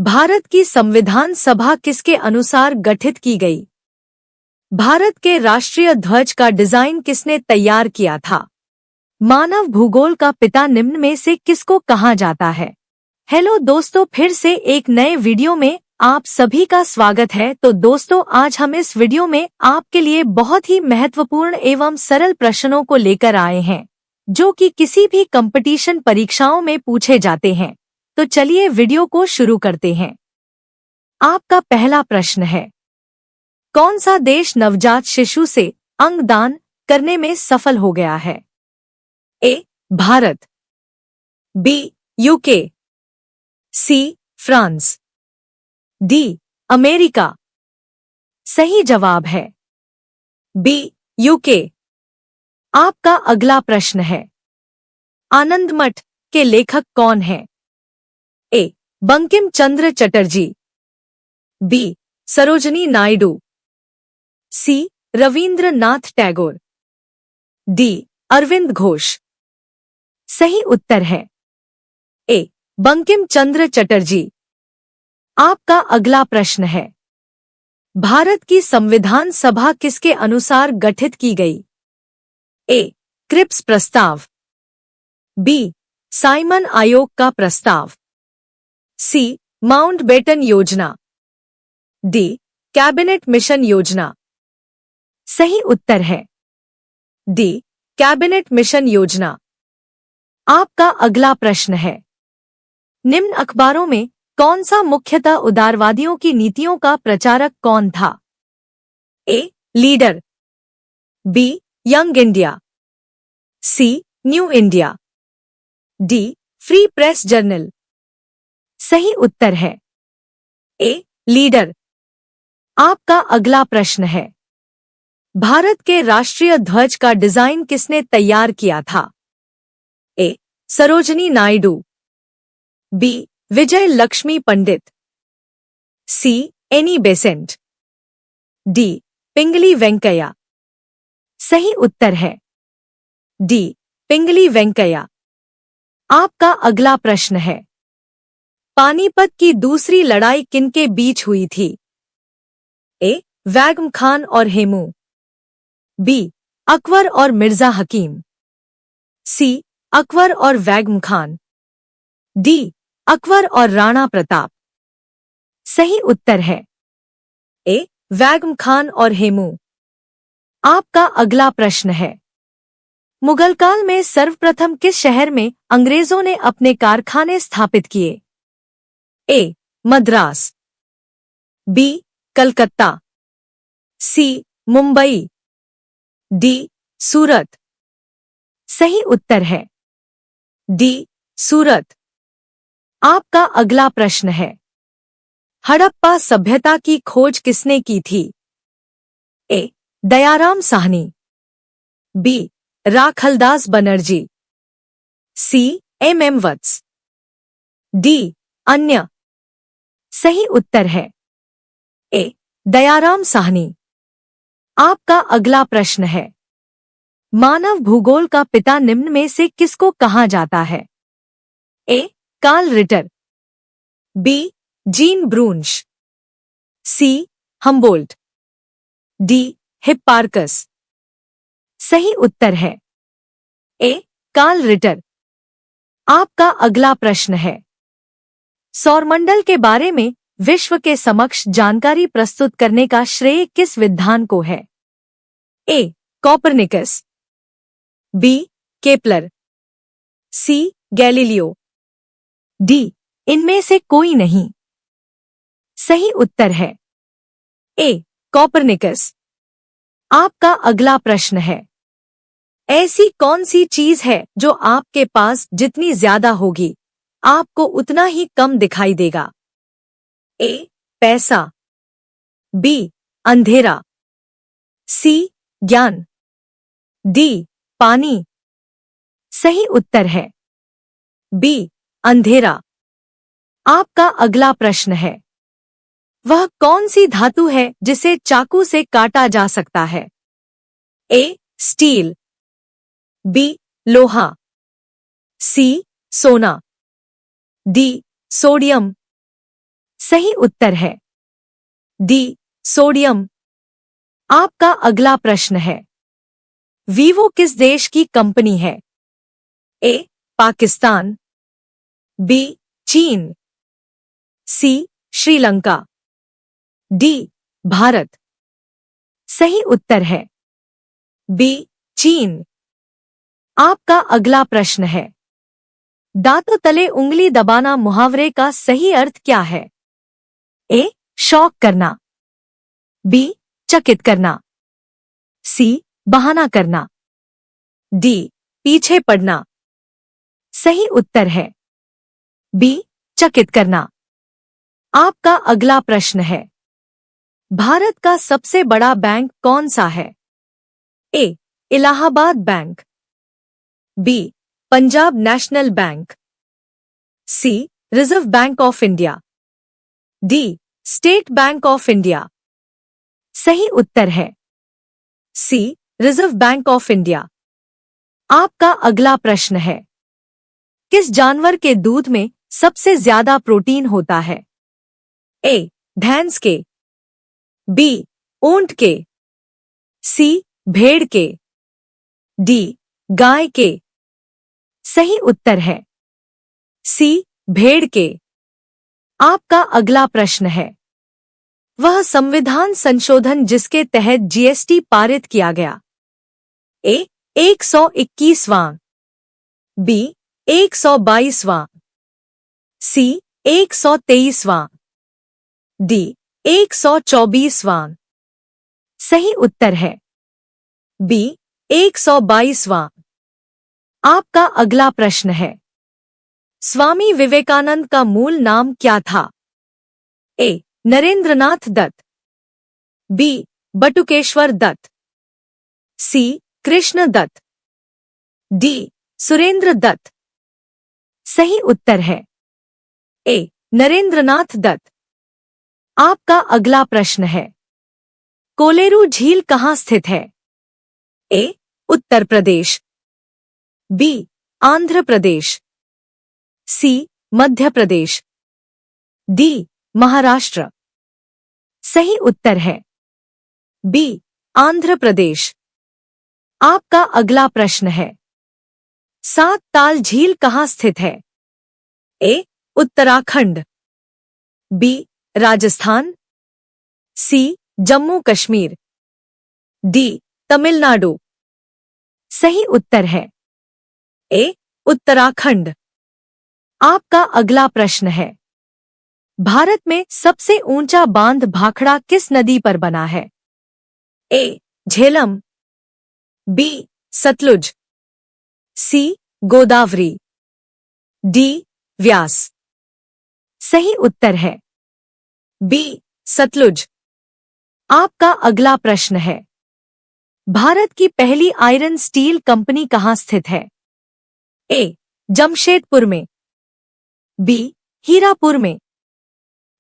भारत की संविधान सभा किसके अनुसार गठित की गई? भारत के राष्ट्रीय ध्वज का डिजाइन किसने तैयार किया था? मानव भूगोल का पिता निम्न में से किसको कहा जाता है? हेलो दोस्तों, फिर से एक नए वीडियो में आप सभी का स्वागत है। तो दोस्तों, आज हम इस वीडियो में आपके लिए बहुत ही महत्वपूर्ण एवं सरल प्रश्नों को लेकर आए हैं, जो कि किसी भी कंपटीशन परीक्षाओं में पूछे जाते हैं। तो चलिए वीडियो को शुरू करते हैं। आपका पहला प्रश्न है, कौन सा देश नवजात शिशु से अंग दान करने में सफल हो गया है? A. Bharat, B. UK, C. France, D. America. सही जवाब है बी. यूके। आपका अगला प्रश्न है, आनंद मठ के लेखक कौन है? ए. बंकिम चंद्र चटर्जी, बी. सरोजनी नायडू, सी. रवींद्रनाथ टैगोर, डी. अरविंद घोष। सही उत्तर है ए. बंकिम चंद्र चटर्जी। आपका अगला प्रश्न है, भारत की संविधान सभा किसके अनुसार गठित की गई? ए. क्रिप्स प्रस्ताव, बी. साइमन आयोग का प्रस्ताव, सी. माउंटबेटन योजना, डी. कैबिनेट मिशन योजना। सही उत्तर है डी. कैबिनेट मिशन योजना। आपका अगला प्रश्न है, निम्न अखबारों में कौन सा मुख्यतः उदारवादियों की नीतियों का प्रचारक कौन था? A. Leader, B. Young India, C. New India, D. Free press journal. सही उत्तर है ए. लीडर। आपका अगला प्रश्न है, भारत के राष्ट्रीय ध्वज का डिजाइन किसने तैयार किया था? A. Sarojini Naidu, B. Vijay Lakshmi Pandit, C. Annie Besant, D. Pingali Venkayya. सही उत्तर है डी. पिंगली वेंकैया। आपका अगला प्रश्न है, पानीपत की दूसरी लड़ाई किनके बीच हुई थी? ए. वैगम खान और हेमू, बी. अकबर और मिर्जा हकीम, सी. अकबर और वैगम खान, डी. अकबर और राणा प्रताप। सही उत्तर है ए. वैगम खान और हेमू। आपका अगला प्रश्न है, मुगल काल में सर्वप्रथम किस शहर में अंग्रेजों ने अपने कारखाने स्थापित किए? ए. मद्रास, बी. कलकत्ता, सी. मुंबई, डी. सूरत। सही उत्तर है डी. सूरत। आपका अगला प्रश्न है, हड़प्पा सभ्यता की खोज किसने की थी? ए. दयाराम साहनी, बी. राखलदास बनर्जी, सी. एम वत्स, डी. अन्य। सही उत्तर है ए. दयाराम साहनी। आपका अगला प्रश्न है, मानव भूगोल का पिता निम्न में से किसको कहा जाता है? A. Carl Ritter, B. Jean Brunhes, C. Humboldt, D. Hipparchus. सही उत्तर है ए. Carl Ritter. आपका अगला प्रश्न है, सौरमंडल के बारे में विश्व के समक्ष जानकारी प्रस्तुत करने का श्रेय किस विद्वान को है? A. Copernicus, B. Kepler, C. Galileo, D. इनमें से कोई नहीं। सही उत्तर है ए. कोपरनिकस। आपका अगला प्रश्न है, ऐसी कौन सी चीज है जो आपके पास जितनी ज्यादा होगी आपको उतना ही कम दिखाई देगा? ए. पैसा, बी. अंधेरा, सी. ज्ञान, डी. पानी। सही उत्तर है बी. अंधेरा। आपका अगला प्रश्न है, वह कौन सी धातु है जिसे चाकू से काटा जा सकता है? ए. Steel, B. लोहा, सी. सोना, डी. सोडियम। सही उत्तर है डी सोडियम। आपका अगला प्रश्न है, वीवो किस देश की कंपनी है? ए पाकिस्तान, बी चीन, सी श्रीलंका, डी भारत। सही उत्तर है बी चीन। आपका अगला प्रश्न है, दांतों तले उंगली दबाना मुहावरे का सही अर्थ क्या है? ए शौक करना, बी चकित करना, सी बहाना करना, डी पीछे पड़ना। सही उत्तर है बी चकित करना। आपका अगला प्रश्न है, भारत का सबसे बड़ा बैंक कौन सा है? A Allahabad bank, B Punjab national bank, C reserve bank of India, D state bank of India. सही उत्तर है C reserve bank of India. आपका अगला प्रश्न है, किस जानवर के दूध में सबसे ज्यादा प्रोटीन होता है? ए भैंस के, बी ऊंट के, सी भेड़ के, डी गाय के। सही उत्तर है सी भेड़ के। आपका अगला प्रश्न है, वह संविधान संशोधन जिसके तहत जीएसटी पारित किया गया? ए 121वां, बी 122वां, सी 123वां, डी 124वां। सही उत्तर है बी 122वां। आपका अगला प्रश्न है, स्वामी विवेकानंद का मूल नाम क्या था? ए नरेंद्रनाथ दत्त, बी बटुकेश्वर दत्त, सी कृष्ण दत्त, डी सुरेंद्र दत्त। सही उत्तर है ए नरेंद्रनाथ दत्त। आपका अगला प्रश्न है, कोलेरू झील कहाँ स्थित है? ए उत्तर प्रदेश, बी आंध्र प्रदेश, सी मध्य प्रदेश, डी महाराष्ट्र। सही उत्तर है बी आंध्र प्रदेश। आपका अगला प्रश्न है, सात ताल झील कहाँ स्थित है? ए उत्तराखंड, बी राजस्थान, सी जम्मू कश्मीर, डी तमिलनाडु। सही उत्तर है ए उत्तराखंड। आपका अगला प्रश्न है, भारत में सबसे ऊंचा बांध भाखड़ा किस नदी पर बना है? ए झेलम, बी सतलुज, सी गोदावरी, डी व्यास। सही उत्तर है बी सतलुज। आपका अगला प्रश्न है, भारत की पहली आयरन स्टील कंपनी कहाँ स्थित है? ए जमशेदपुर में, बी हीरापुर में,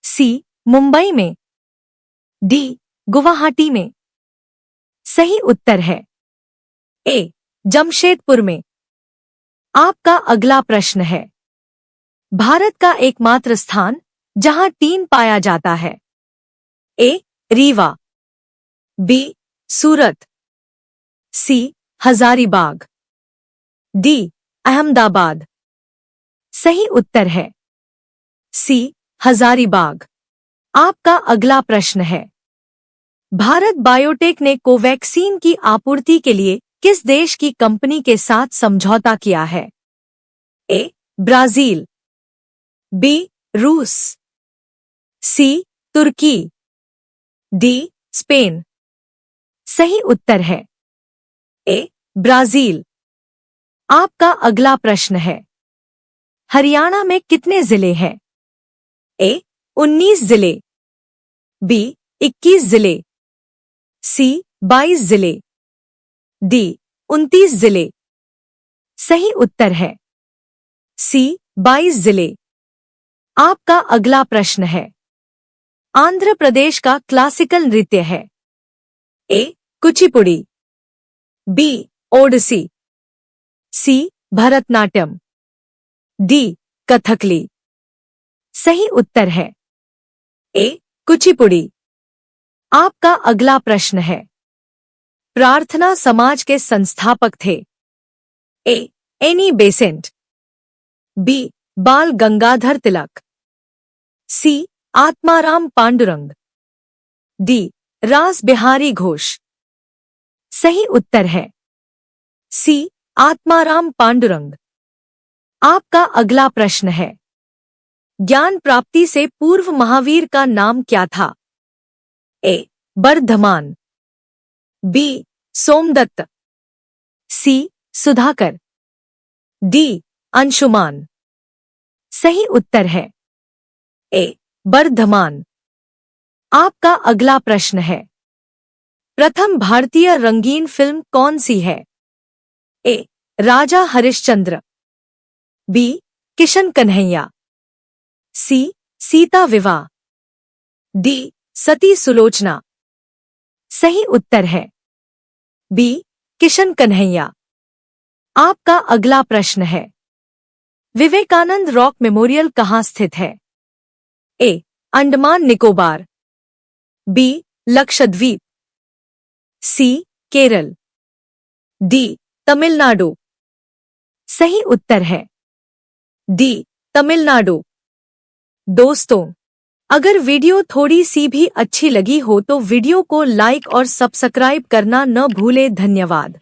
सी मुंबई में, डी गुवाहाटी में। सही उत्तर है ए जमशेदपुर में। आपका अगला प्रश्न है, भारत का एकमात्र स्थान जहां टीन पाया जाता है? ए रीवा, बी सूरत, सी हजारीबाग, डी अहमदाबाद। सही उत्तर है सी हजारीबाग। आपका अगला प्रश्न है, भारत बायोटेक ने कोवैक्सीन की आपूर्ति के लिए किस देश की कंपनी के साथ समझौता किया है? ए ब्राजील, बी रूस, सी तुर्की, डी स्पेन। सही उत्तर है ए ब्राजील। आपका अगला प्रश्न है, हरियाणा में कितने जिले हैं? ए 19 जिले, बी 21 जिले, सी 22 जिले, डी 29 जिले। सही उत्तर है सी 22 जिले। आपका अगला प्रश्न है, आंध्र प्रदेश का क्लासिकल नृत्य है? ए कुचिपुड़ी, बी ओडिसी, सी भरतनाट्यम, डी कथकली। सही उत्तर है ए कुचिपुड़ी। आपका अगला प्रश्न है, प्रार्थना समाज के संस्थापक थे? ए एनी बेसेंट, बी बाल गंगाधर तिलक, सी आत्माराम पांडुरंग, डी रास बिहारी घोष। सही उत्तर है सी आत्माराम पांडुरंग। आपका अगला प्रश्न है, ज्ञान प्राप्ति से पूर्व महावीर का नाम क्या था? ए बर्धमान, बी सोमदत्त, सी सुधाकर, डी अंशुमान। सही उत्तर है ए बर्धमान। आपका अगला प्रश्न है, प्रथम भारतीय रंगीन फिल्म कौन सी है? ए राजा हरिश्चंद्र, बी किशन कन्हैया, सी सीता विवाह, डी सती सुलोचना। सही उत्तर है बी किशन कन्हैया। आपका अगला प्रश्न है, विवेकानंद रॉक मेमोरियल कहाँ स्थित है? ए अंडमान निकोबार, बी लक्षद्वीप, सी केरल, डी तमिलनाडु। सही उत्तर है डी तमिलनाडु। दोस्तों, अगर वीडियो थोड़ी सी भी अच्छी लगी हो तो वीडियो को लाइक और सब्सक्राइब करना न भूलें। धन्यवाद।